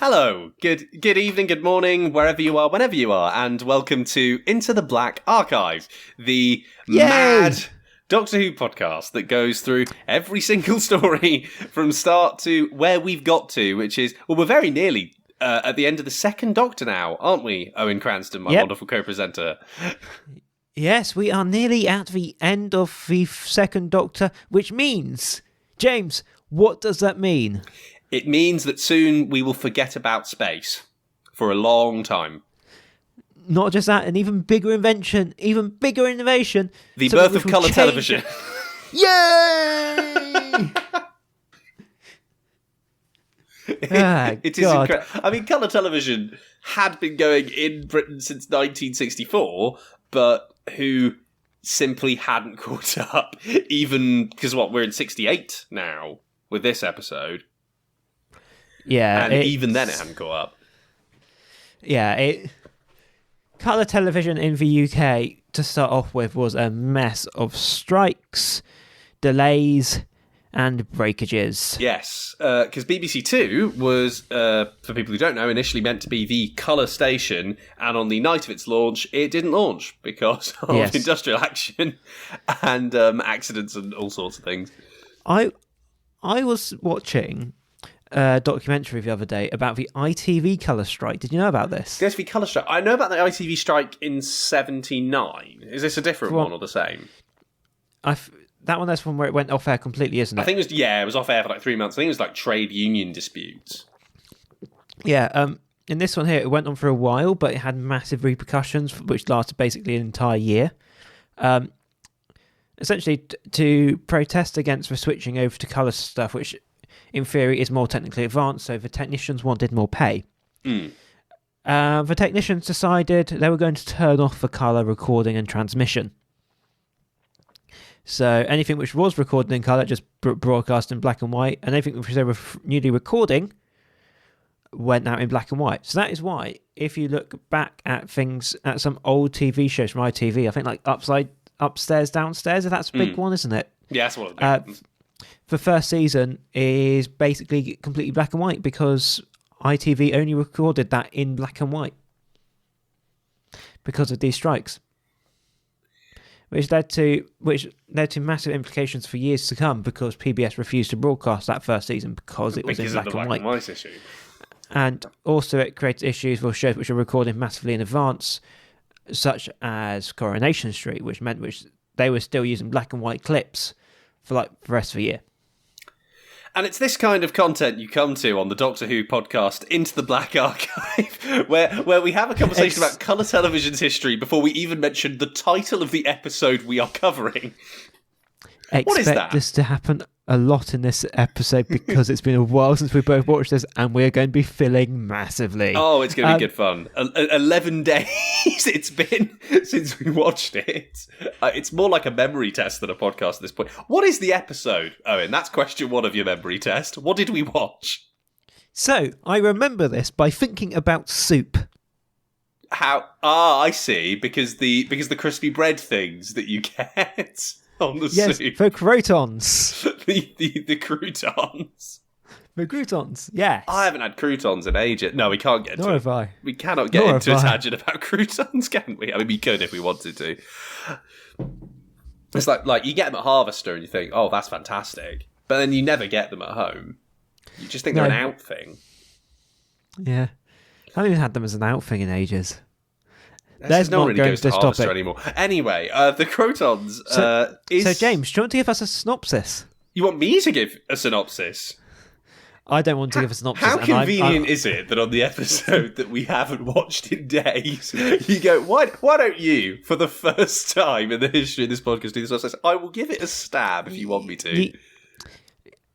Hello, good evening, good morning, wherever you are, whenever you are, and welcome to Into the Black Archive, the mad Doctor Who podcast that goes through every single story from start to where we've got to, which is, well, we're very nearly at the end of the second Doctor now, aren't we, Owen Cranston, my wonderful co-presenter? Yes, we are nearly at the end of the second Doctor, which means, James, what does that mean? It means that soon we will forget about space for a long time. Not just that, an even bigger invention, even bigger innovation. The birth of colour television. Yay! It is incredible. I mean, colour television had been going in Britain since 1964, but who simply hadn't caught up, even because we're in 68 now with this episode. Yeah, and even then it hadn't caught up. Yeah, colour television in the UK, to start off with, was a mess of strikes, delays, and breakages. Yes, because BBC Two was, for people who don't know, initially meant to be the colour station, and on the night of its launch, it didn't launch because of industrial action and accidents and all sorts of things. I was watching a documentary the other day about the ITV colour strike. Did you know about this? The ITV colour strike. I know about the ITV strike in '79. Is this a different one or the same? That one, that's one where it went off air completely, isn't it? I think it was off air for like 3 months. I think it was like trade union disputes. Yeah, in this one here, it went on for a while, but it had massive repercussions, which lasted basically an entire year. Essentially, to protest against the switching over to colour stuff, which in theory is more technically advanced, so the technicians wanted more pay. The technicians decided they were going to turn off the colour recording and transmission. So anything which was recorded in colour just broadcast in black and white, and anything which they were newly recording went out in black and white. So that is why, if you look back at things, at some old TV shows from ITV, I think like Upstairs, Downstairs, that's a big one, isn't it? Yeah, that's one of the big ones. The first season is basically completely black and white because ITV only recorded that in black and white because of these strikes, which led to massive implications for years to come because PBS refused to broadcast that first season because it was in black and white. Issue. And also it created issues for shows which are recorded massively in advance, such as Coronation Street, which they were still using black and white clips for like the rest of the year. And it's this kind of content you come to on the Doctor Who podcast, Into the Black Archive, where we have a conversation about colour television's history before we even mention the title of the episode we are covering. What is that? Expect this to happen a lot in this episode because it's been a while since we both watched this and we're going to be filling massively. Oh, it's going to be good fun. 11 days it's been since we watched it. It's more like a memory test than a podcast at this point. What is the episode, Owen? That's question one of your memory test. What did we watch? So, I remember this by thinking about soup. How? I see. Because the crispy bread things that you get on the soup. Yes, the Krotons. the croutons. The croutons, yes. I haven't had croutons in ages. No, we can't get into Nor have I. We cannot get into a tangent about croutons, can we? I mean, we could if we wanted to. It's like you get them at Harvester and you think, oh, that's fantastic. But then you never get them at home. You just think they're an out thing. Yeah. I haven't even had them as an out thing in ages. No one really goes to Harvester anymore. Anyway, the Krotons So, James, do you want to give us a synopsis? You want me to give a synopsis? I don't want to give a synopsis. How convenient is it that on the episode that we haven't watched in days, you go, why don't you, for the first time in the history of this podcast, do this synopsis? I will give it a stab if you want me to.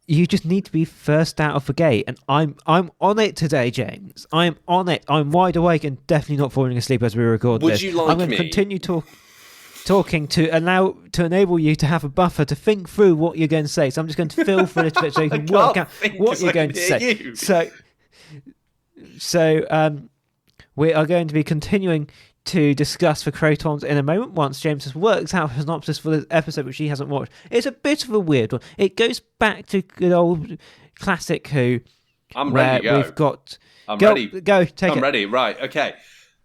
You just need to be first out of the gate, and I'm on it today, James. I'm on it. I'm wide awake and definitely not falling asleep as we record this. Would you like me? I'm going to continue talking to enable you to have a buffer to think through what you're going to say. So I'm just going to fill for a little bit so you can work out what you're going to say. So we are going to be continuing to discuss the Krotons in a moment once James has worked out a synopsis for this episode which he hasn't watched. It's a bit of a weird one. It goes back to good old classic Who. I'm ready to go. I'm ready. Go, take it. I'm ready. Right, okay.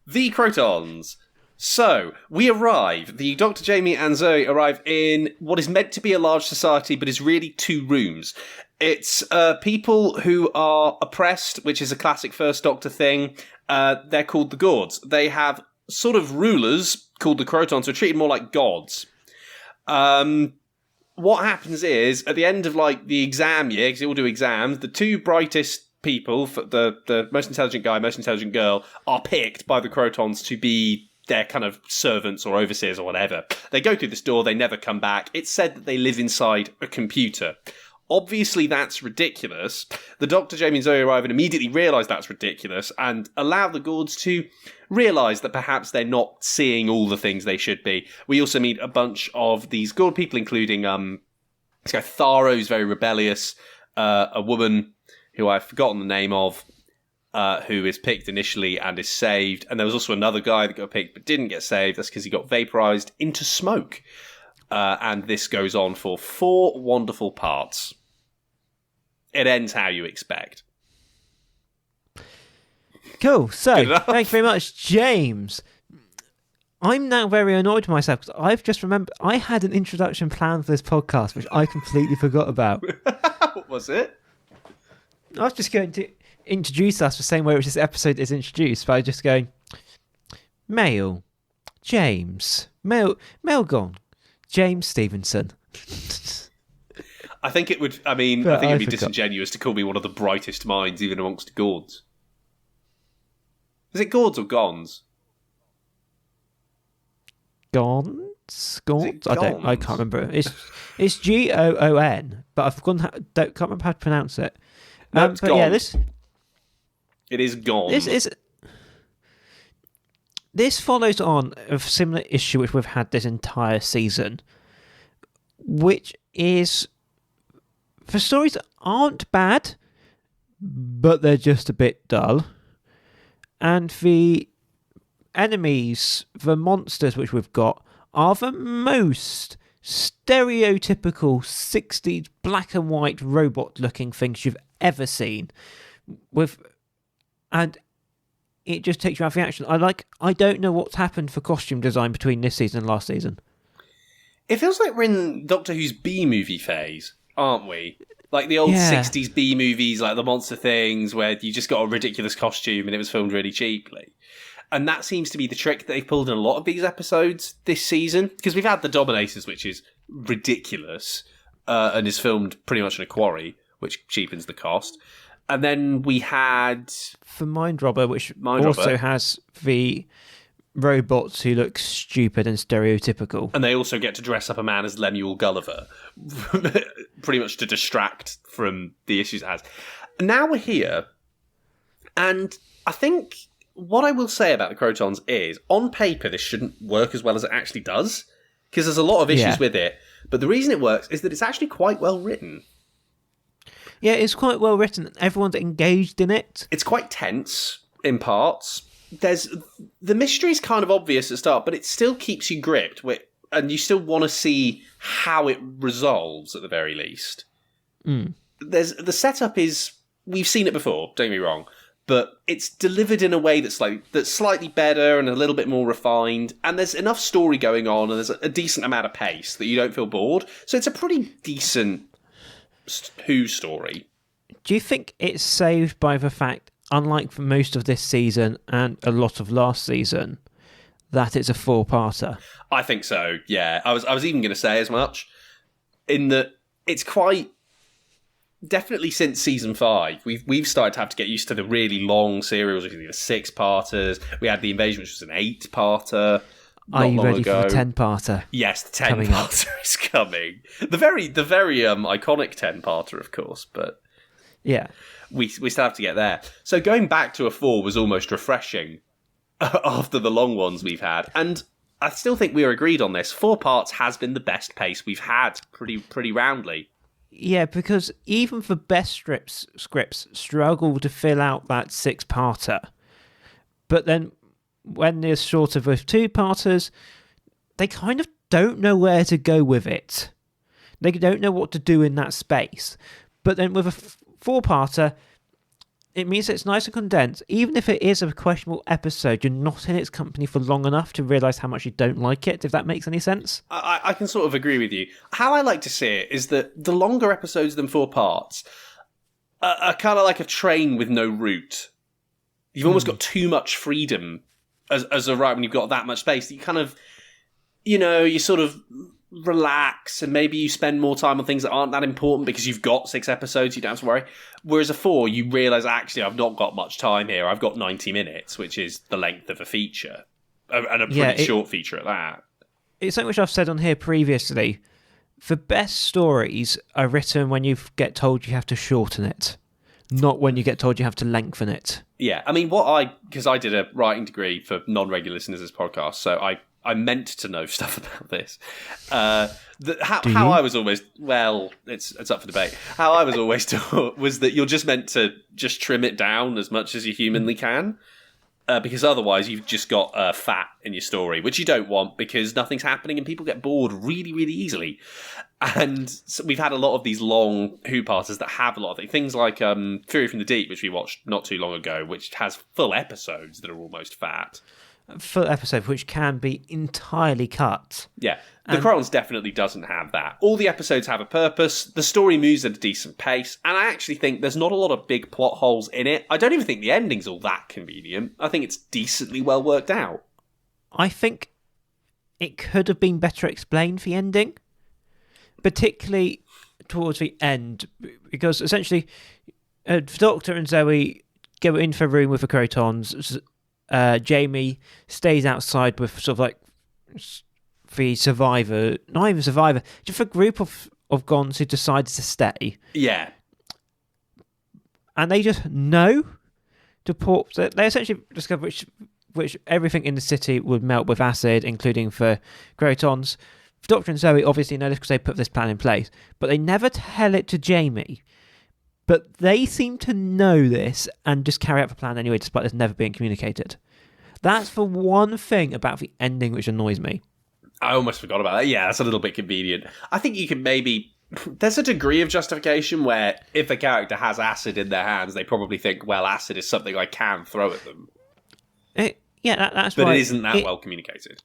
The Krotons. So, the Dr. Jamie and Zoe arrive in what is meant to be a large society, but is really 2 rooms. It's people who are oppressed, which is a classic First Doctor thing. They're called the Gourds. They have sort of rulers called the Krotons who are treated more like gods. What happens is, at the end of the exam year, because they all do exams, the 2 brightest people, the most intelligent guy, most intelligent girl, are picked by the Krotons to be their kind of servants or overseers or whatever. They go through this door, they never come back. It's said that they live inside a computer. Obviously, that's ridiculous. The Dr. Jamie and Zoe arrive and immediately realise that's ridiculous and allow the Gourds to realise that perhaps they're not seeing all the things they should be. We also meet a bunch of these Gourd people, including this guy Tharo, who's very rebellious, a woman who I've forgotten the name of, who is picked initially and is saved. And there was also another guy that got picked but didn't get saved. That's because he got vaporised into smoke. And this goes on for 4 wonderful parts. It ends how you expect. Cool. So, thank you very much, James. I'm now very annoyed with myself because I've just remembered I had an introduction planned for this podcast, which I completely forgot about. What was it? I was just going to introduce us the same way which this episode is introduced by just going, Male, James, Male gone, James Stevenson. I think it would, I think it'd be disingenuous to call me one of the brightest minds even amongst Gourds. Is it Gourds or Gons? Gons? I can't remember. It's Goon, but I've forgotten can't remember how to pronounce it. No, it's but Gons. yeah, It is Gone. This follows on a similar issue which we've had this entire season, which is for stories that aren't bad, but they're just a bit dull. And the enemies, the monsters which we've got, are the most stereotypical 60s black and white robot-looking things you've ever seen. And it just takes you out of the action. I don't know what's happened for costume design between this season and last season. It feels like we're in Doctor Who's B-movie phase, aren't we? Like the old 60s B-movies, like the monster things, where you just got a ridiculous costume and it was filmed really cheaply. And that seems to be the trick that they've pulled in a lot of these episodes this season. Because we've had The Dominators, which is ridiculous, and is filmed pretty much in a quarry, which cheapens the cost. And then we had For Mind Robber, which also has the robots who look stupid and stereotypical. And they also get to dress up a man as Lemuel Gulliver, pretty much to distract from the issues it has. Now we're here, and I think what I will say about the Krotons is, on paper, this shouldn't work as well as it actually does, because there's a lot of issues with it. But the reason it works is that it's actually quite well written. Yeah, it's quite well written. Everyone's engaged in it. It's quite tense in parts. The mystery's kind of obvious at the start, but it still keeps you gripped, and you still want to see how it resolves at the very least. The setup is, we've seen it before, don't get me wrong, but it's delivered in a way that's slightly better and a little bit more refined, and there's enough story going on, and there's a decent amount of pace that you don't feel bored. So it's a pretty decent Who story. Do you think it's saved by the fact, unlike for most of this season and a lot of last season, that it's a 4-parter? I think so, yeah. I was even going to say as much, in that it's quite... Definitely since season 5, we've started to have to get used to the really long serials, the 6-parters. We had The Invasion, which was an 8-parter. Are you ready for the 10-parter? Yes, the 10-parter is coming. The very iconic 10-parter, of course, but yeah, we still have to get there. So going back to a 4 was almost refreshing after the long ones we've had, and I still think we are agreed on this. 4 parts has been the best pace we've had, pretty roundly. Yeah, because even the best scripts struggle to fill out that 6-parter. But then when they're sort of with 2-parters, they kind of don't know where to go with it. They don't know what to do in that space. But then with a 4-parter, it means it's nice and condensed. Even if it is a questionable episode, you're not in its company for long enough to realise how much you don't like it, if that makes any sense. I can sort of agree with you. How I like to see it is that the longer episodes than 4 parts are kind of like a train with no route. You've almost got too much freedom as a writer when you've got that much space. You kind of, you sort of relax and maybe you spend more time on things that aren't that important because you've got 6 episodes, you don't have to worry. Whereas a 4, you realise, actually, I've not got much time here. I've got 90 minutes, which is the length of a feature. And a pretty short feature at that. It's something which I've said on here previously. The best stories are written when you get told you have to shorten it, not when you get told you have to lengthen it. Yeah, I mean, because I did a writing degree for non-regular listeners of this podcast, so I meant to know stuff about this. How I was always, it's up for debate. How I was always taught was that you're just meant to just trim it down as much as you humanly can, because otherwise you've just got fat in your story, which you don't want because nothing's happening and people get bored really, really easily. And so we've had a lot of these long Who-parters that have a lot of things like Fury from the Deep, which we watched not too long ago, which has full episodes that are almost fat. Full episode, which can be entirely cut. Yeah, the Krotons definitely doesn't have that. All the episodes have a purpose, the story moves at a decent pace, and I actually think there's not a lot of big plot holes in it. I don't even think the ending's all that convenient. I think it's decently well worked out. I think it could have been better explained, the ending, particularly towards the end, because essentially the Doctor and Zoe go into a room with the Krotons. Jamie stays outside with sort of like the survivor, not even survivor, just a group of Gons who decided to stay. Yeah. And they just know to port. They essentially discover which everything in the city would melt with acid, including for Krotons. Doctor and Zoe obviously know this because they put this plan in place, but they never tell it to Jamie. But they seem to know this and just carry out the plan anyway, despite this never being communicated. That's the one thing about the ending which annoys me. I almost forgot about that. Yeah, that's a little bit convenient. I think you can maybe... There's a degree of justification where if a character has acid in their hands, they probably think, well, acid is something I can throw at them. That's but why it isn't that well communicated.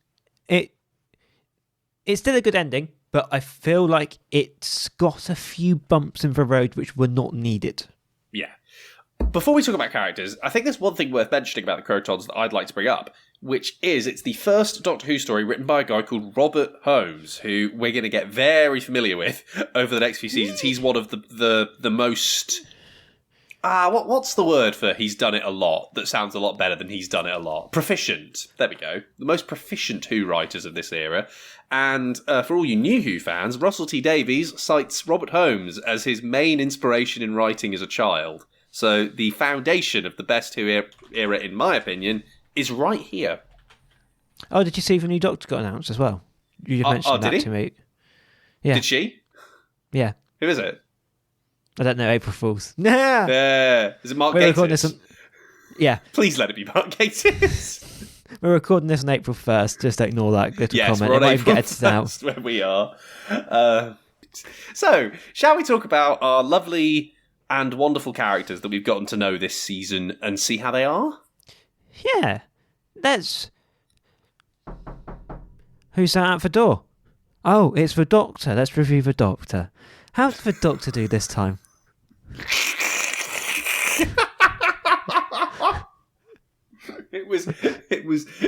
It's still a good ending, but I feel like it's got a few bumps in the road which were not needed. Yeah. Before we talk about characters, I think there's one thing worth mentioning about the Krotons that I'd like to bring up, which is it's the first Doctor Who story written by a guy called Robert Holmes, who we're going to get very familiar with over the next few seasons. He's one of the most... what's the word for he's done it a lot that sounds a lot better than he's done it a lot? Proficient. There we go. The most proficient Who writers of this era. And for all you new Who fans, Russell T Davies cites Robert Holmes as his main inspiration in writing as a child. So the foundation of the best Who era, in my opinion, is right here. Oh, did you see the new Doctor got announced as well? You just mentioned that to me. Yeah. Did she? Yeah. Who is it? I don't know, April Fools. Nah! Is it Mark Gatiss? Yeah. Please let it be Mark Gatiss. We're recording this on April 1st. Just ignore that little yes, comment. We're on April get 1st where we are. So, shall we talk about our lovely and wonderful characters that we've gotten to know this season and see how they are? Yeah. Let's... Who's that at the door? Oh, it's the Doctor. Let's review the Doctor. How did the Doctor do this time? It was the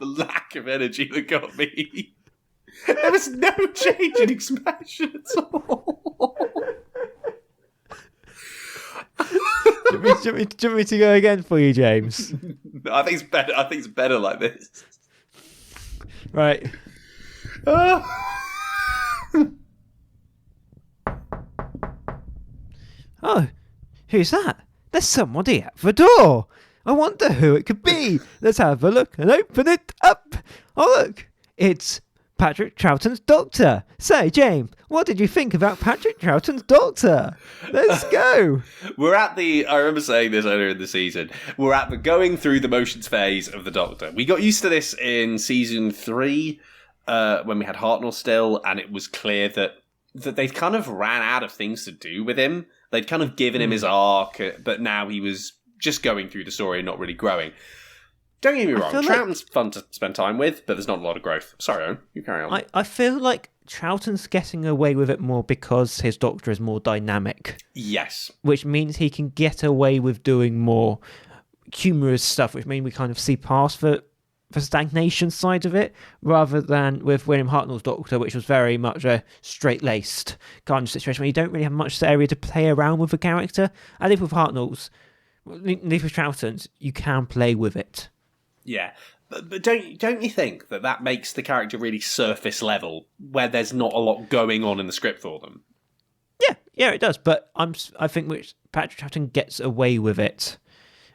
lack of energy that got me. There was no change in expression at all. Do you want me to go again for you, James? No, I think it's better. I think it's better like this. Right. Oh, who's that? There's somebody at the door. I wonder who it could be. Let's have a look and open it up. Oh, look. It's Patrick Troughton's Doctor. Say, James, what did you think about Patrick Troughton's Doctor? Let's go. I remember saying this earlier in the season, we're at the going through the motions phase of the Doctor. We got used to this in season 3 when we had Hartnell still, and it was clear that they kind of ran out of things to do with him. They'd kind of given him his arc, but now he was just going through the story and not really growing. Don't get me wrong, Troughton's fun to spend time with, but there's not a lot of growth. Sorry, Owen, you carry on. I feel like Troughton's getting away with it more because his Doctor is more dynamic. Yes. Which means he can get away with doing more humorous stuff, which means we kind of see past the stagnation side of it, rather than with William Hartnell's Doctor, which was very much a straight-laced kind of situation where you don't really have much area to play around with the character. I think with Hartnell's, with Troughton's, you can play with it. Yeah, but don't you think that makes the character really surface level, where there's not a lot going on in the script for them? Yeah, it does. But I think which Patrick Troughton gets away with it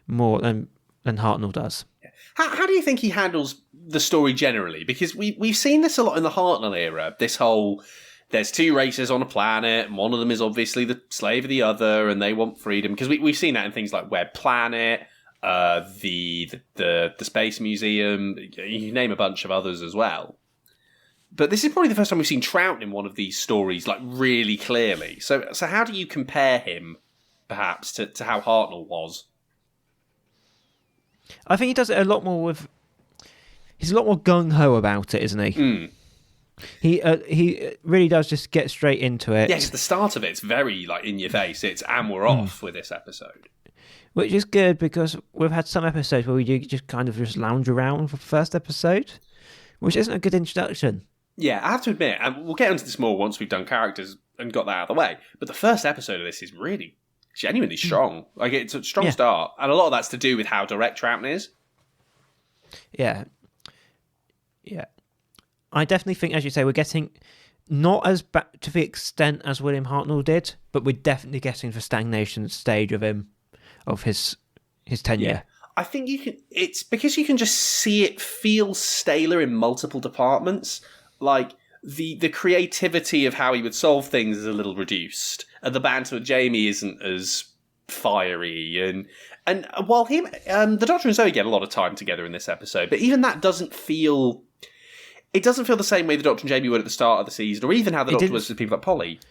more than Hartnell does. How do you think he handles the story generally? Because we've seen this a lot in the Hartnell era. This whole there's two races on a planet, and one of them is obviously the slave of the other, and they want freedom. Because we've seen that in things like Web Planet. The Space Museum, you name a bunch of others as well. But this is probably the first time we've seen Troughton in one of these stories, like, really clearly. So how do you compare him, perhaps, to how Hartnell was? I think he does it a lot more with... He's a lot more gung-ho about it, isn't he? Mm. He really does just get straight into it. Yes, the start of it's very, like, in your face. It's, and we're off with this episode. Which is good, because we've had some episodes where we do just kind of just lounge around for the first episode, which isn't a good introduction. Yeah, I have to admit, and we'll get into this more once we've done characters and got that out of the way, but the first episode of this is really genuinely strong. Like, it's a strong start, and a lot of that's to do with how direct Troughton is. Yeah. I definitely think, as you say, we're getting not as back to the extent as William Hartnell did, but we're definitely getting the stagnation stage of him. Of his tenure. Yeah. I think it's because you can just see it feel staler in multiple departments. Like, the creativity of how he would solve things is a little reduced. And the banter with Jamie isn't as fiery. And while the Doctor and Zoe get a lot of time together in this episode, but even that doesn't feel... It doesn't feel the same way the Doctor and Jamie would at the start of the season, or even how the Doctor was with people like Polly.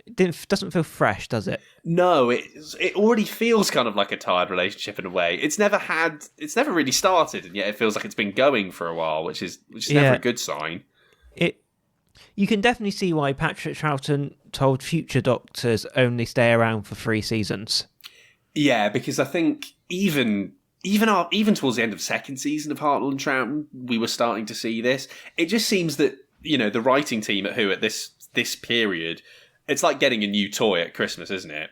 It doesn't feel fresh, does it? No, it already feels kind of like a tired relationship in a way. It's never really started, and yet it feels like it's been going for a while, which is never a good sign. You can definitely see why Patrick Troughton told future Doctors only stay around for 3 seasons. Yeah, because I think even towards the end of second season of Hartnell and Troughton, we were starting to see this. It just seems that, the writing team at Who at this period. It's like getting a new toy at Christmas, isn't it?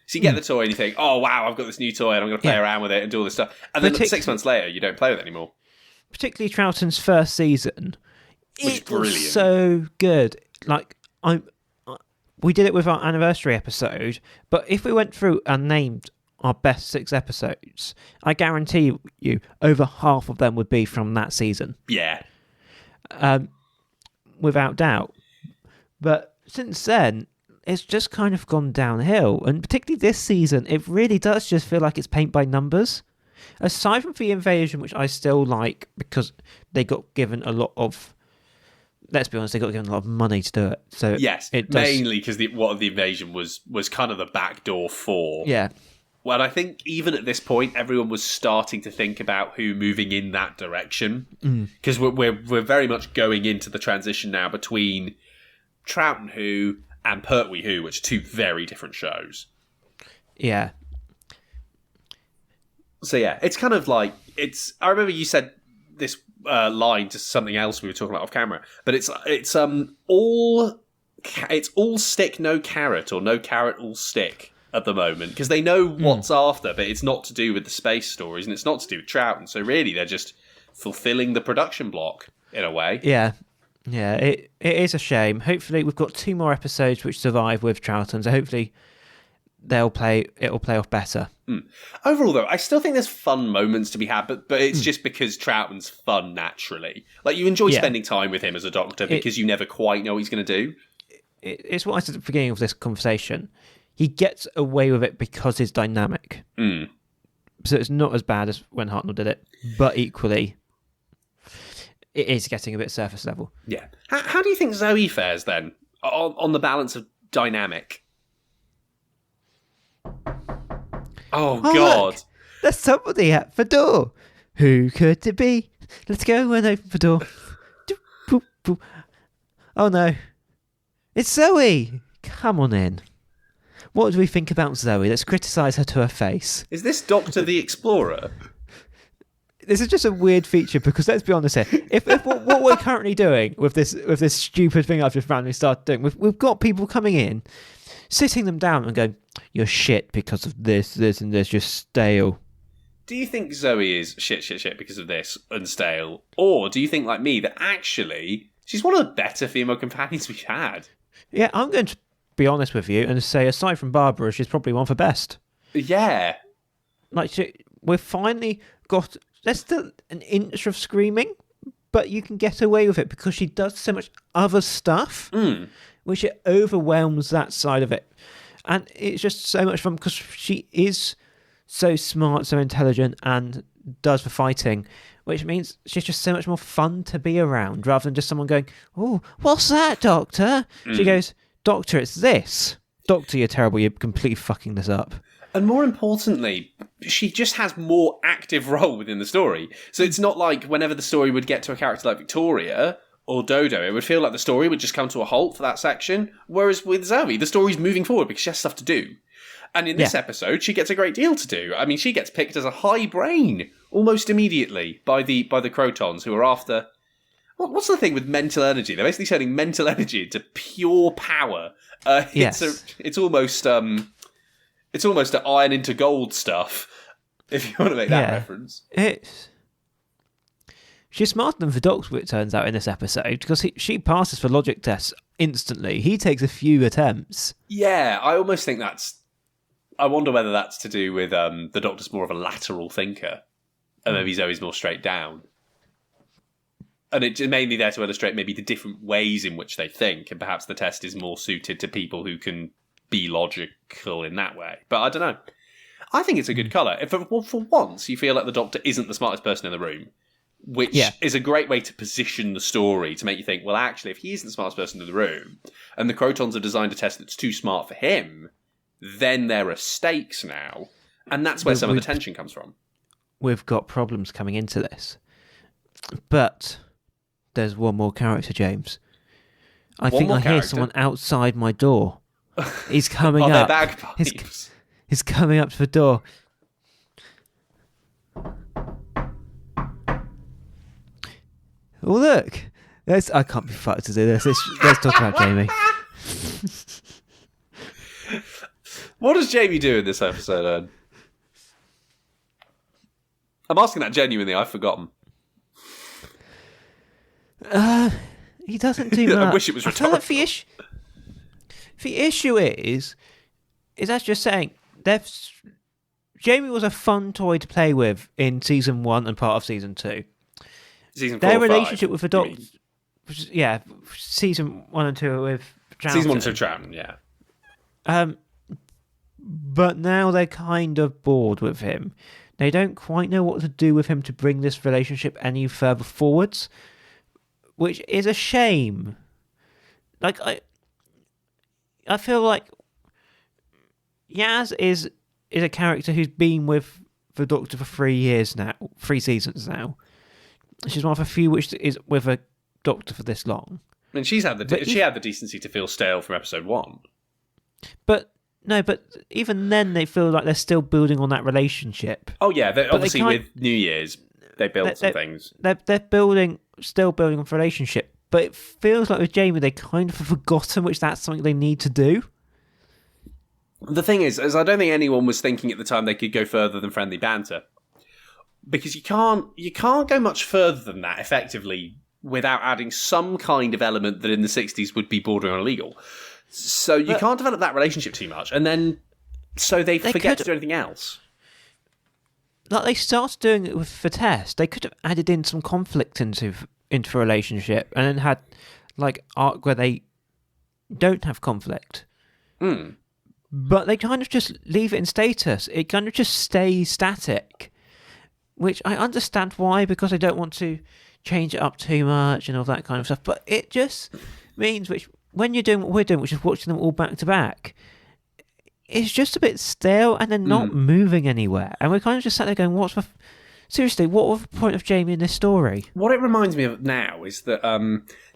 So you get the toy and you think, oh, wow, I've got this new toy and I'm going to play around with it and do all this stuff. And then 6 months later, you don't play with it anymore. Particularly Troughton's first season. Which is brilliant. So good. Like, we did it with our anniversary episode, but if we went through and named our best 6 episodes, I guarantee you over half of them would be from that season. Yeah. Without doubt. But since then... It's just kind of gone downhill, and particularly this season, it really does just feel like it's paint by numbers. Aside from the invasion, which I still like because they got given a lot of. Let's be honest, they got given a lot of money to do it. So yes, mainly because what the invasion was kind of the backdoor for. Yeah. Well, I think even at this point, everyone was starting to think about Who moving in that direction, because we're very much going into the transition now between Troughton Who and Pertwee Who, which are 2 very different shows. Yeah. So yeah, it's kind of like I remember you said this line to something else we were talking about off camera, but it's all stick, no carrot, or no carrot, all stick at the moment, because they know what's after, but it's not to do with the space stories and it's not to do with Troughton. So really, they're just fulfilling the production block in a way. Yeah. Yeah, it is a shame. Hopefully, we've got 2 more episodes which survive with Troughton, so hopefully it'll play off better. Overall, though, I still think there's fun moments to be had, but it's just because Troughton's fun naturally. Like, you enjoy spending time with him as a Doctor because you never quite know what he's going to do. It's what I said at the beginning of this conversation. He gets away with it because he's dynamic. So it's not as bad as when Hartnell did it, but equally... It is getting a bit surface level. Yeah. How do you think Zoe fares then on the balance of dynamic? Oh, Oh, God. look, there's somebody at the door. Who could it be? Let's go and open the door. Doop, boop, boop. Oh no, it's Zoe. Come on in. What do we think about Zoe? Let's criticise her to her face. Is this Doctor the Explorer? This is just a weird feature because let's be honest here. If what we're currently doing with this stupid thing I've just randomly started doing, we've got people coming in, sitting them down and going, "You're shit because of this, and this. You're stale." Do you think Zoe is shit because of this and stale? Or do you think, like me, that actually she's one of the better female companions we've had? Yeah, I'm going to be honest with you and say, aside from Barbara, she's probably one of the best. Yeah. Like, we've finally got... There's still an inch of screaming, but you can get away with it because she does so much other stuff, which it overwhelms that side of it. And it's just so much fun because she is so smart, so intelligent, and does the fighting, which means she's just so much more fun to be around rather than just someone going, "Oh, what's that, Doctor?" She goes, "Doctor, it's this. Doctor, you're terrible. You're completely fucking this up." And more importantly, she just has more active role within the story. So it's not like whenever the story would get to a character like Victoria or Dodo, it would feel like the story would just come to a halt for that section. Whereas with Zoe, the story's moving forward because she has stuff to do. And in this episode, she gets a great deal to do. I mean, she gets picked as a high brain almost immediately by the Krotons, who are after... What's the thing with mental energy? They're basically turning mental energy into pure power. Yes. It's almost the iron into gold stuff, if you want to make that reference. She's smarter than the Doctor, it turns out, in this episode, because she passes for logic tests instantly. He takes a few attempts. Yeah, I almost think that's... I wonder whether that's to do with the Doctor's more of a lateral thinker, and maybe Zoe's more straight down. And it's mainly there to illustrate maybe the different ways in which they think, and perhaps the test is more suited to people who can be logical in that way. But I don't know. I think it's a good colour. For once, you feel like the Doctor isn't the smartest person in the room, which is a great way to position the story, to make you think, well, actually, if he isn't the smartest person in the room, and the Krotons have designed a test that's too smart for him, then there are stakes now. And that's where some of the tension comes from. We've got problems coming into this. But there's one more character, James. I think I hear someone outside my door. He's coming up. Are there bagpipes? He's coming up to the door. Oh, look. I can't be fucked to do this. Let's talk about Jamie. What does Jamie do in this episode, Ed? I'm asking that genuinely. I've forgotten. He doesn't do much. I wish it was rhetorical. I feel like the issue is that's just saying Jamie was a fun toy to play with in season 1 and part of season 2. Season 4 Their or relationship 5, with the Doctor, season 1 and 2 with Troughton. Season 1 and 2 Troughton, yeah. But now they're kind of bored with him. They don't quite know what to do with him to bring this relationship any further forwards, which is a shame. Like, I feel like Yaz is a character who's been with the Doctor for 3 seasons now. She's one of a few which is with a Doctor for this long. I mean, she had the decency to feel stale from episode 1. But even then, they feel like they're still building on that relationship. Oh yeah, obviously with New Year's, they built some things. They're still building on the relationship. But it feels like with Jamie, they kind of have forgotten which that's something they need to do. The thing is I don't think anyone was thinking at the time they could go further than friendly banter, because you can't go much further than that effectively without adding some kind of element that in the 60s would be bordering on illegal. So you can't develop that relationship too much, and then so they forget to do anything else. Like they started doing it with the test. They could have added in some conflict into a relationship, and then had like arc where they don't have conflict. But they kind of just leave it in status. It kind of just stays static, which I understand why, because they don't want to change it up too much and all that kind of stuff. But it just means when you're doing what we're doing, which is watching them all back to back, it's just a bit stale, and they're not moving anywhere. And we're kind of just sat there going, seriously, what was the point of Jamie in this story? What it reminds me of now is that,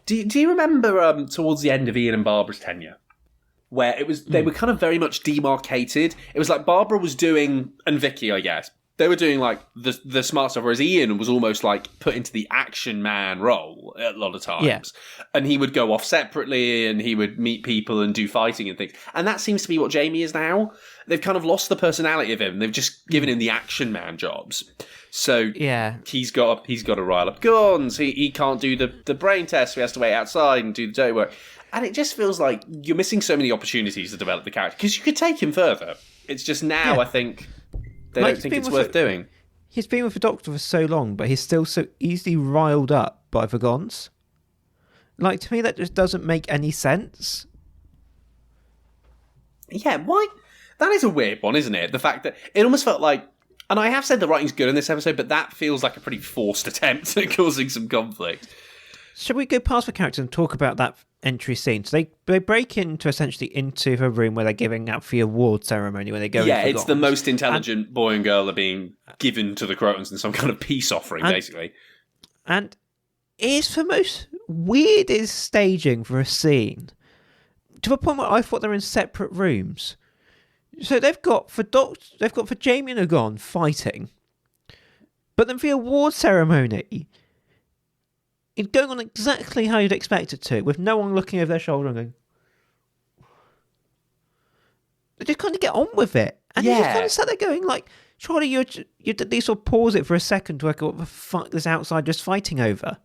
do you remember towards the end of Ian and Barbara's tenure? Where they were kind of very much demarcated. It was like Barbara was doing, and Vicky, I guess, they were doing like the smart stuff, whereas Ian was almost like put into the action man role a lot of times. Yeah. And he would go off separately and he would meet people and do fighting and things. And that seems to be what Jamie is now. They've kind of lost the personality of him. They've just given him the action man jobs. So he's got to rile up guns. He can't do the brain test, so he has to wait outside and do the dirty work. And it just feels like you're missing so many opportunities to develop the character, because you could take him further. It's just now, I think, they don't think it's worth doing. He's been with the Doctor for so long, but he's still so easily riled up by the Gons. Like, to me, that just doesn't make any sense. Yeah, why? That is a weird one, isn't it? The fact that it almost felt like, and I have said the writing's good in this episode, but that feels like a pretty forced attempt at causing some conflict. Shall we go past the characters and talk about that entry scene? So they break into the room where they're giving out the award ceremony when they go. Yeah, it's the most intelligent boy and girl are being given to the Krotons in some kind of peace offering, basically. And it's the most weirdest staging for a scene, to the point where I thought they're in separate rooms. So they've got for Jamie and Ogon fighting, but then the award ceremony it's going on exactly how you'd expect it to, with no one looking over their shoulder and going. They just kind of get on with it, and you just kind of sat there going, like, surely you at least sort of pause it for a second to work out what the fuck this outside just fighting over.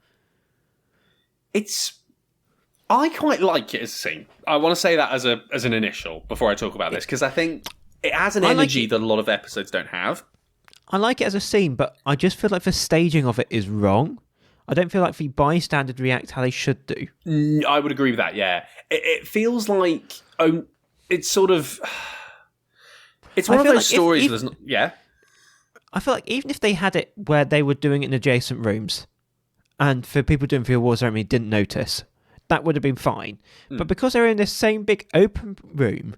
I quite like it as a scene. I want to say that as an initial before I talk about this, because I think it has an energy that a lot of episodes don't have. I like it as a scene, but I just feel like the staging of it is wrong. I don't feel like the bystanders react how they should do. I would agree with that, yeah. It feels like it's sort of. It's one of those like stories. Yeah. I feel like even if they had it where they were doing it in adjacent rooms, and for people doing the award ceremony didn't notice, that would have been fine. But because they're in this same big open room,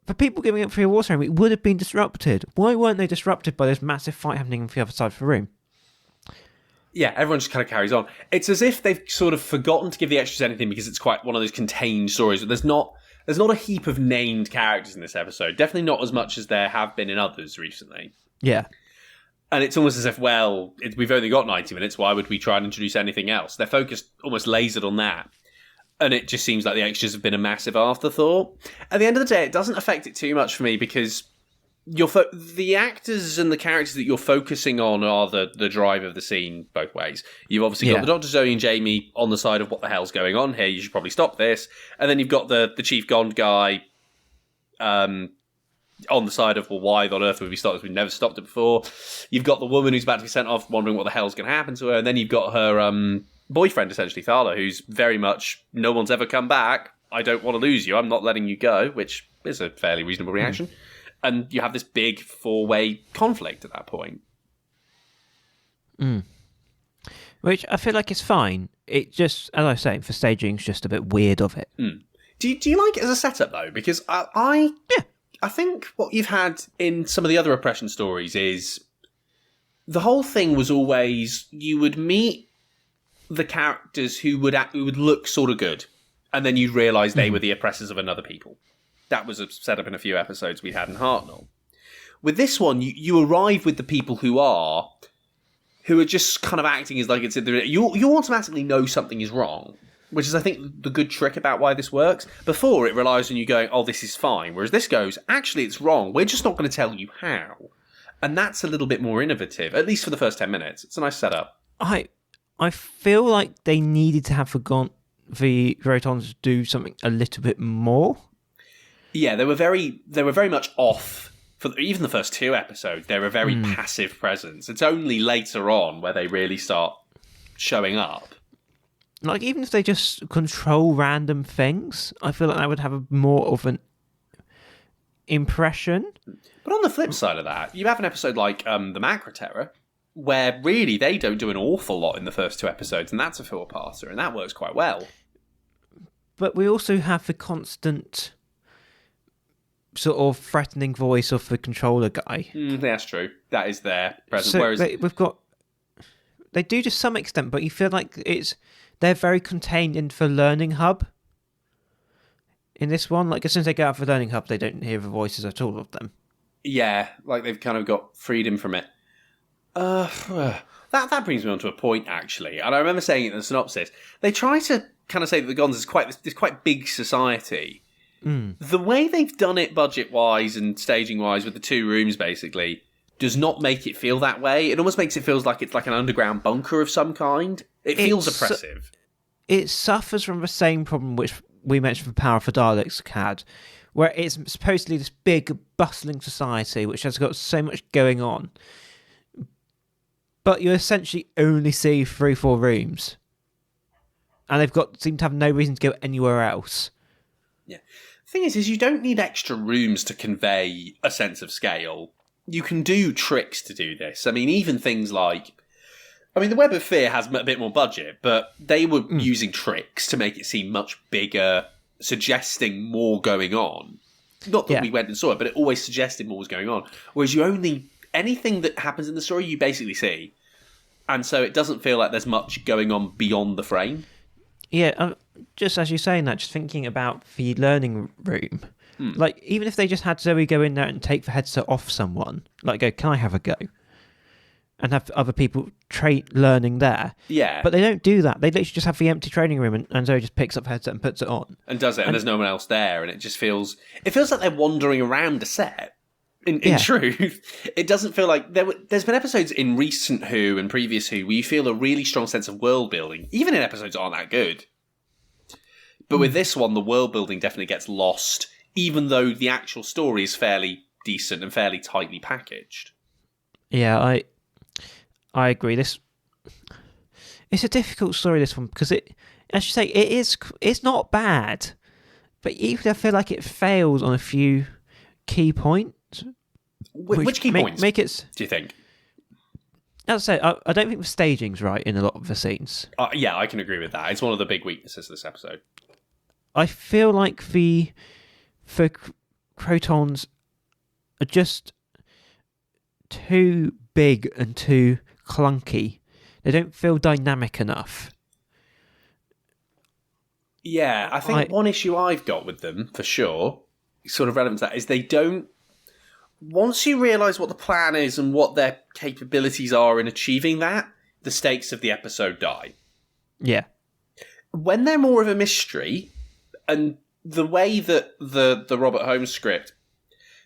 for people giving it for the award ceremony, it would have been disrupted. Why weren't they disrupted by this massive fight happening on the other side of the room? Yeah, everyone just kind of carries on. It's as if they've sort of forgotten to give the extras anything because it's quite one of those contained stories. But there's not a heap of named characters in this episode. Definitely not as much as there have been in others recently. Yeah. And it's almost as if, we've only got 90 minutes. Why would we try and introduce anything else? They're focused, almost lasered on that. And it just seems like the extras have been a massive afterthought. At the end of the day, it doesn't affect it too much for me because the actors and the characters that you're focusing on are the drive of the scene both ways. You've obviously got the Dr. Zoe and Jamie on the side of what the hell's going on here. You should probably stop this. And then you've got the Chief Gond guy on the side of, well, why on earth would we stop this? We've never stopped it before. You've got the woman who's about to be sent off wondering what the hell's going to happen to her. And then you've got her boyfriend, essentially, Thala, who's very much, no one's ever come back. I don't want to lose you. I'm not letting you go, which is a fairly reasonable reaction. And you have this big four-way conflict at that point. Which I feel like is fine. It just, as I was saying, for staging, it's just a bit weird of it. Do you like it as a setup, though? Because I think what you've had in some of the other oppression stories is the whole thing was always you would meet the characters who would look sort of good, and then you'd realise they were the oppressors of another people. That was set up in a few episodes we had in Hartnell. With this one, you arrive with the people who are just kind of acting as like it's you automatically know something is wrong, which is, I think, the good trick about why this works. Before, it relies on you going, oh, this is fine, whereas this goes, actually, it's wrong. We're just not going to tell you how. And that's a little bit more innovative, at least for the first 10 minutes. It's a nice setup. I feel like they needed to have the Krotons do something a little bit more. Yeah, they were very much off for even the first two episodes. They're a very passive presence. It's only later on where they really start showing up. Like, even if they just control random things, I feel like that would have more of an impression. But on the flip side of that, you have an episode like the Macra Terror, where really they don't do an awful lot in the first two episodes, and that's a four-parter, and that works quite well. But we also have the constant sort of threatening voice of the controller guy. That's true. That is there present. So Whereas they do to some extent, but you feel like they're very contained into the learning hub. In this one, like as soon as they go out for the learning hub, they don't hear the voices at all of them. yeah, like they've kind of got freedom from it. That brings me on to a point actually, and I remember saying it in the synopsis. They try to kind of say that the Gonds is this quite big society. The way they've done it budget-wise and staging-wise with the 2 rooms, basically, does not make it feel that way. It almost makes it feel like it's like an underground bunker of some kind. It feels oppressive. It suffers from the same problem which we mentioned for Power for Daleks had, where it's supposedly this big, bustling society which has got so much going on, but you essentially only see 3-4 rooms, and they've seem to have no reason to go anywhere else. Yeah. The thing is you don't need extra rooms to convey a sense of scale. You can do tricks to do this. I mean, even things like... I mean, the Web of Fear has a bit more budget, but they were using tricks to make it seem much bigger, suggesting more going on. Not that we went and saw it, but it always suggested more was going on. Whereas anything that happens in the story, you basically see. And so it doesn't feel like there's much going on beyond the frame. Yeah, just as you're saying that, just thinking about the learning room, like even if they just had Zoe go in there and take the headset off someone, like go, can I have a go? And have other people learning there. Yeah. But they don't do that. They literally just have the empty training room and Zoe just picks up the headset and puts it on. And does it, and there's no one else there, and it just feels... It feels like they're wandering around a set. In truth, it doesn't feel like... There's been episodes in recent Who and previous Who where you feel a really strong sense of world building, even in episodes that aren't that good. But with this one, the world building definitely gets lost, even though the actual story is fairly decent and fairly tightly packaged. Yeah, I agree. It's a difficult story, this one, because as you say, it's not bad, but even I feel like it fails on a few key points. Which key points make it? Do you think? As I say, I don't think the staging's right in a lot of the scenes. Yeah, I can agree with that. It's one of the big weaknesses of this episode. I feel like the Krotons are just too big and too clunky. They don't feel dynamic enough. Yeah, I think one issue I've got with them, for sure, sort of relevant to that, is they don't... Once you realise what the plan is and what their capabilities are in achieving that, the stakes of the episode die. Yeah. When they're more of a mystery, and the way that the Robert Holmes script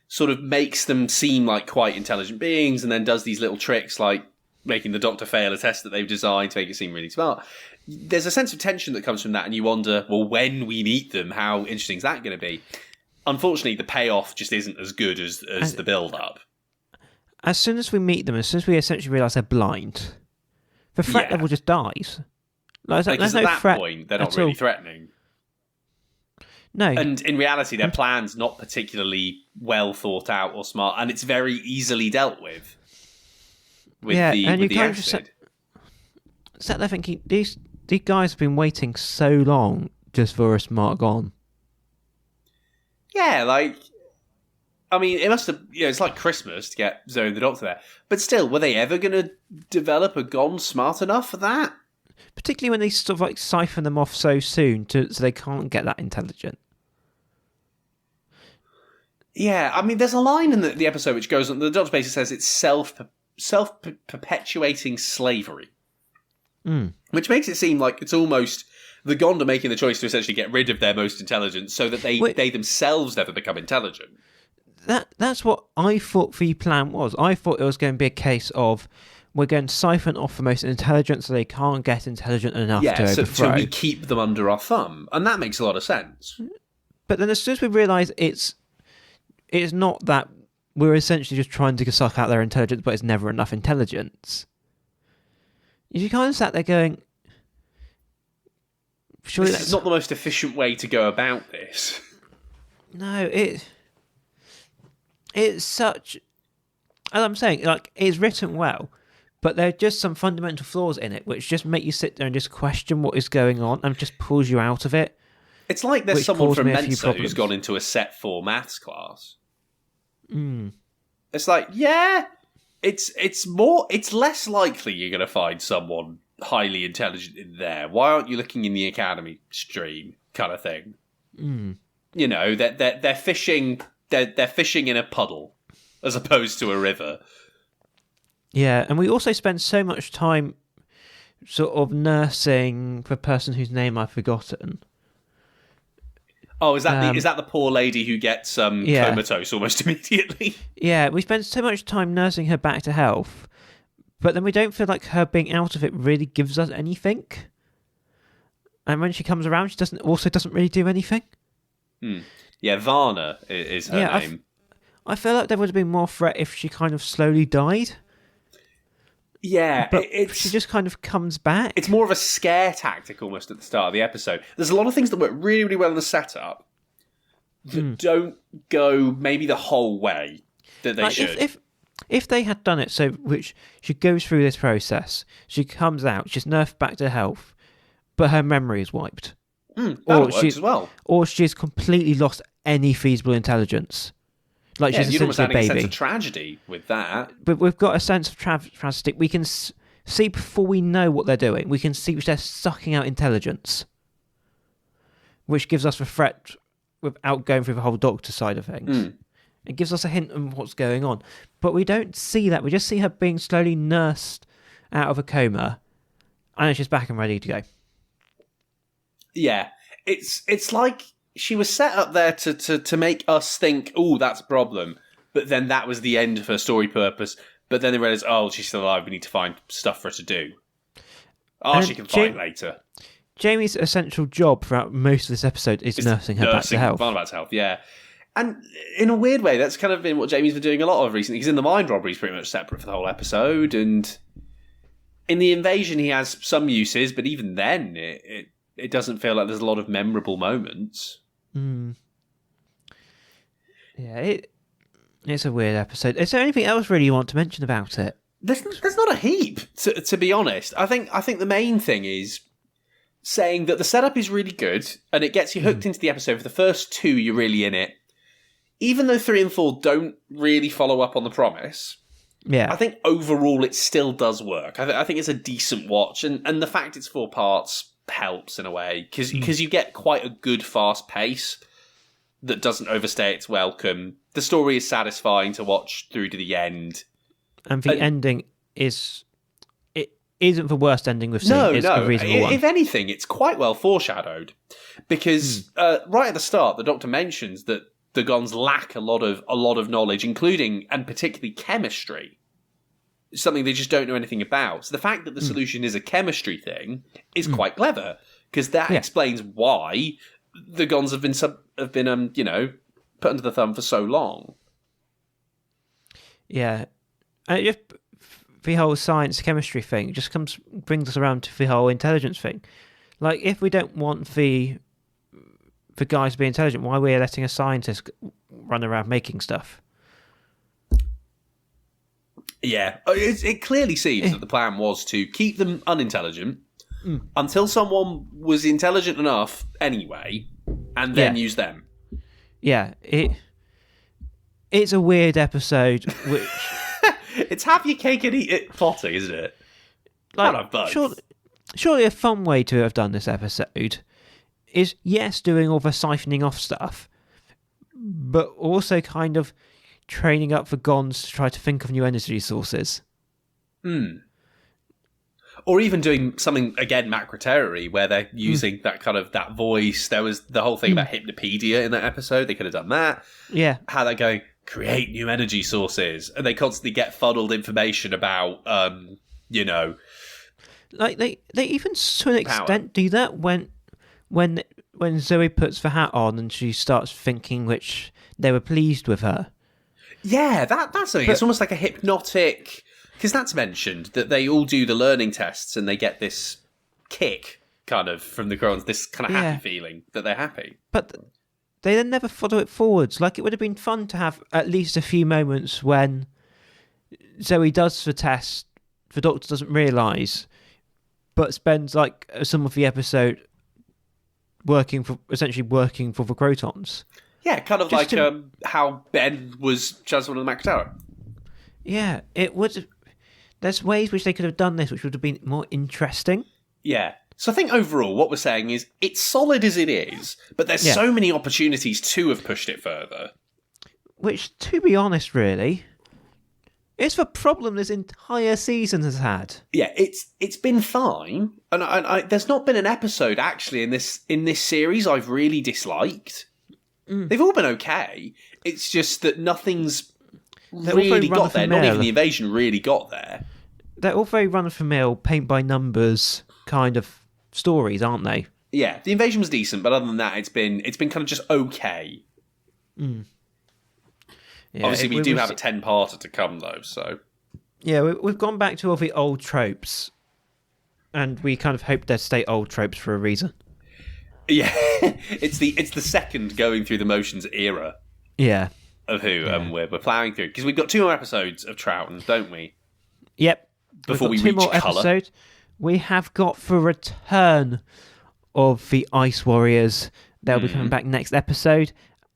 sort of makes them seem like quite intelligent beings and then does these little tricks like making the Doctor fail a test that they've designed to make it seem really smart, there's a sense of tension that comes from that, and you wonder, well, when we meet them, how interesting is that going to be? Unfortunately, the payoff just isn't as good as the build-up. As soon as we meet them, as soon as we essentially realise they're blind, the threat level just dies. Because at that point, they're not really threatening. No. And in reality, their plan's not particularly well thought out or smart, and it's very easily dealt with. With the acid. Sat there thinking, these guys have been waiting so long just for a smart Gon. Yeah, I mean, it must have... it's like Christmas to get Zoe and the Doctor there. But still, were they ever going to develop a Gon smart enough for that? Particularly when they sort of siphon them off so soon, so they can't get that intelligent. Yeah, I mean, there's a line in the episode which goes on... The Doctor basically says it's self-perpetuating slavery. Which makes it seem like it's almost... The Gonda making the choice to essentially get rid of their most intelligent so that they themselves never become intelligent. That's what I thought the plan was. I thought it was going to be a case of we're going to siphon off the most intelligent so they can't get intelligent enough to overthrow. So we keep them under our thumb. And that makes a lot of sense. But then as soon as we realise it's not that, we're essentially just trying to suck out their intelligence, but it's never enough intelligence. You kind of sat there going... Surely this is not the most efficient way to go about this. No, it's such... As I'm saying, it's written well, but there are just some fundamental flaws in it, which just make you sit there and just question what is going on and just pulls you out of it. It's like there's someone from Mensa who's gone into a set 4 maths class It's like, it's less likely you're going to find someone highly intelligent in there. Why aren't you looking in the academy stream, kind of thing? You know, they're fishing. They're fishing in a puddle as opposed to a river. Yeah, and we also spend so much time sort of nursing the person whose name I've forgotten. Oh, is that the poor lady who gets comatose almost immediately? Yeah, we spend so much time nursing her back to health, but then we don't feel like her being out of it really gives us anything. And when she comes around, she doesn't really do anything. Yeah, Varna is her name. I feel like there would have been more threat if she kind of slowly died. Yeah, but she just kind of comes back. It's more of a scare tactic almost at the start of the episode. There's a lot of things that work really, really well in the setup that don't go maybe the whole way that they should. If they had done it so which she goes through this process, she comes out, she's nerfed back to health, but her memory is wiped. That works as well. Or she's completely lost any feasible intelligence. Like she's you're almost essentially adding a baby. a sense of tragedy with that. But we've got a sense of tragedy. We can see before we know what they're doing. We can see which they're sucking out intelligence, which gives us a threat without going through the whole doctor side of things. It gives us a hint of what's going on. But we don't see that. We just see her being slowly nursed out of a coma, and she's back and ready to go. Yeah, it's like she was set up there to make us think, oh, that's a problem. But then that was the end of her story purpose. But then they realised, oh, she's still alive. We need to find stuff for her to do. Oh, she can fight later. Jamie's essential job throughout most of this episode is nursing her back to health. Back to health, yeah. And in a weird way, that's kind of been what Jamie's been doing a lot of recently. Because in the mind robbery, he's pretty much separate for the whole episode. And in the invasion, he has some uses. But even then, it doesn't feel like there's a lot of memorable moments. Yeah, it's a weird episode. Is there anything else really you want to mention about it? There's not a heap, to be honest. I think the main thing is saying that the setup is really good and it gets you hooked into the episode. For the first two, you're really in it. Even though 3 and 4 don't really follow up on the promise, I think overall it still does work. I think it's a decent watch, and the fact it's 4 parts helps in a way because you get quite a good fast pace that doesn't overstay its welcome. The story is satisfying to watch through to the end, and the ending isn't the worst ending we've seen. It's a reasonable one. If anything, it's quite well foreshadowed because right at the start, the Doctor mentions that the Gons lack a lot of knowledge, including and particularly chemistry. Something they just don't know anything about. So the fact that the solution is a chemistry thing is quite clever because that explains why the Gons have been put under the thumb for so long. Yeah, and the whole science chemistry thing just brings us around to the whole intelligence thing. Like, if we don't want the guys to be intelligent, why are we letting a scientist run around making stuff? Yeah, it clearly seems that the plan was to keep them unintelligent until someone was intelligent enough anyway, and then use them. Yeah, it's a weird episode, which... It's have your cake and eat it plotting, isn't it? Like, surely a fun way to have done this episode is, yes, doing all the siphoning off stuff, but also kind of training up the Gons to try to think of new energy sources. Or even doing something, again, macroterrory, where they're using that kind of that voice. There was the whole thing about hypnopedia in that episode. They could have done that. Yeah. How they're going, create new energy sources. And they constantly get fuddled information about, Like, they even, to an extent, power. do that when Zoe puts the hat on and she starts thinking which they were pleased with her. Yeah, that's something. It's almost like a hypnotic... Because that's mentioned, that they all do the learning tests and they get this kick, kind of, from the Krotons, this kind of happy feeling that they're happy. But they then never follow it forwards. Like, it would have been fun to have at least a few moments when Zoe does the test, the Doctor doesn't realise, but spends, like, some of the episode essentially working for the Krotons. Yeah, kind of like how Ben was transformed into the Macro Tower. Yeah, it would. There's ways which they could have done this, which would have been more interesting. Yeah. So I think overall, what we're saying is it's solid as it is, but there's so many opportunities to have pushed it further. Which, to be honest, really, it's the problem this entire season has had. Yeah, it's been fine, and I there's not been an episode actually in this series I've really disliked. They've all been okay. It's just that nothing's really got there. Not even the invasion really got there. They're all very run-of-the-mill, paint-by-numbers kind of stories, aren't they? Yeah, the invasion was decent, but other than that, it's been kind of just okay. Yeah, obviously, we do have a 10-parter to come, though. So yeah, we've gone back to all the old tropes, and we kind of hope they'd stay old tropes for a reason. Yeah, it's the second going through the motions era. Yeah, of Who, and we're ploughing through because we've got 2 more episodes of Troughton, don't we? Yep. Before we reach colour, we have got the return of the Ice Warriors. They'll be coming back next episode,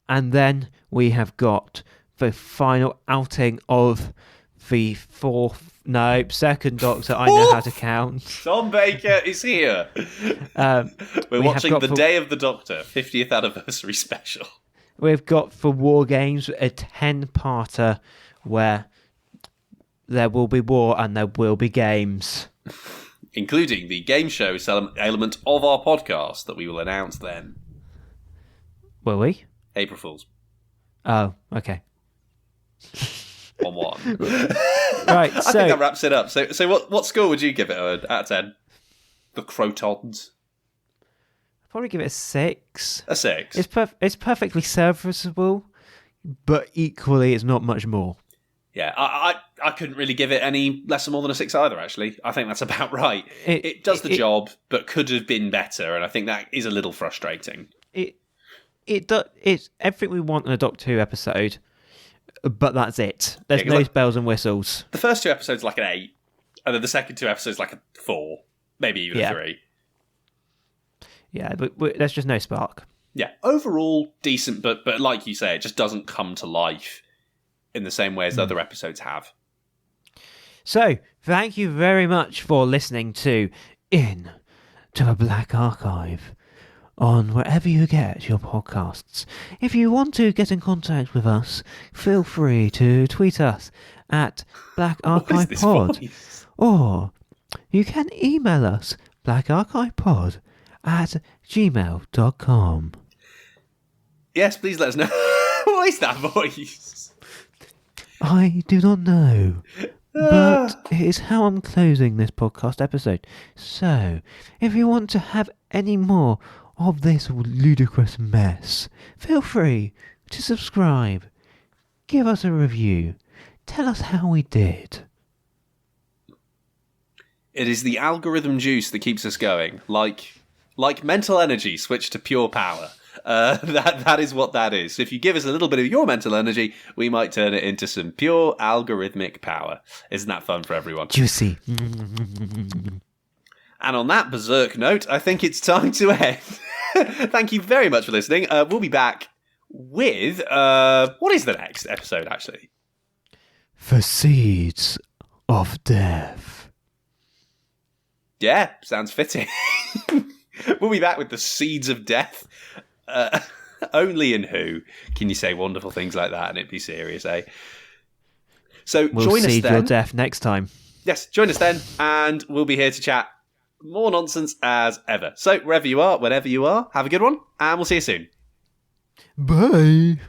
and then we have got the final outing of the second Doctor. I know how to count. Tom Baker is here. We're watching The Day of the Doctor, 50th anniversary special. We've got for War Games a 10-parter where there will be war and there will be games. Including the game show element of our podcast that we will announce then. Will we? April Fools. Oh, okay. On one. Right, I think that wraps it up. So what score would you give it out of 10? The Krotons. I'd probably give it a 6. A 6? It's perfectly serviceable, but equally it's not much more. Yeah, I couldn't really give it any less or more than a 6 either, actually. I think that's about right. It does the job, but could have been better, and I think that is a little frustrating. It's everything we want in a Doctor Who episode, but that's it. There's no bells and whistles. The first 2 episodes like an 8, and then the second 2 episodes like a 4, maybe even a 3. Yeah, but there's just no spark. Yeah, overall decent, but like you say, it just doesn't come to life in the same way as other episodes have. So, thank you very much for listening to In to the Black Archive on wherever you get your podcasts. If you want to get in contact with us, feel free to tweet us at Black Archive Pod, or you can email us blackarchivepod@gmail.com. Yes, please let us know. What is that voice? I do not know, but it is how I'm closing this podcast episode. So, if you want to have any more of this ludicrous mess, feel free to subscribe, give us a review, tell us how we did. It is the algorithm juice that keeps us going, like mental energy switched to pure power. That is what that is. So if you give us a little bit of your mental energy, we might turn it into some pure algorithmic power. Isn't that fun for everyone? Juicy. And on that berserk note, I think it's time to end. Thank you very much for listening. We'll be back with... what is the next episode, actually? The Seeds of Death. Yeah, sounds fitting. We'll be back with the Seeds of Death. Only in Who can you say wonderful things like that and it be serious, eh? So we'll join us then. Seed your death next time. Yes, join us then, and we'll be here to chat more nonsense as ever. So wherever you are, whenever you are, have a good one, and we'll see you soon. Bye.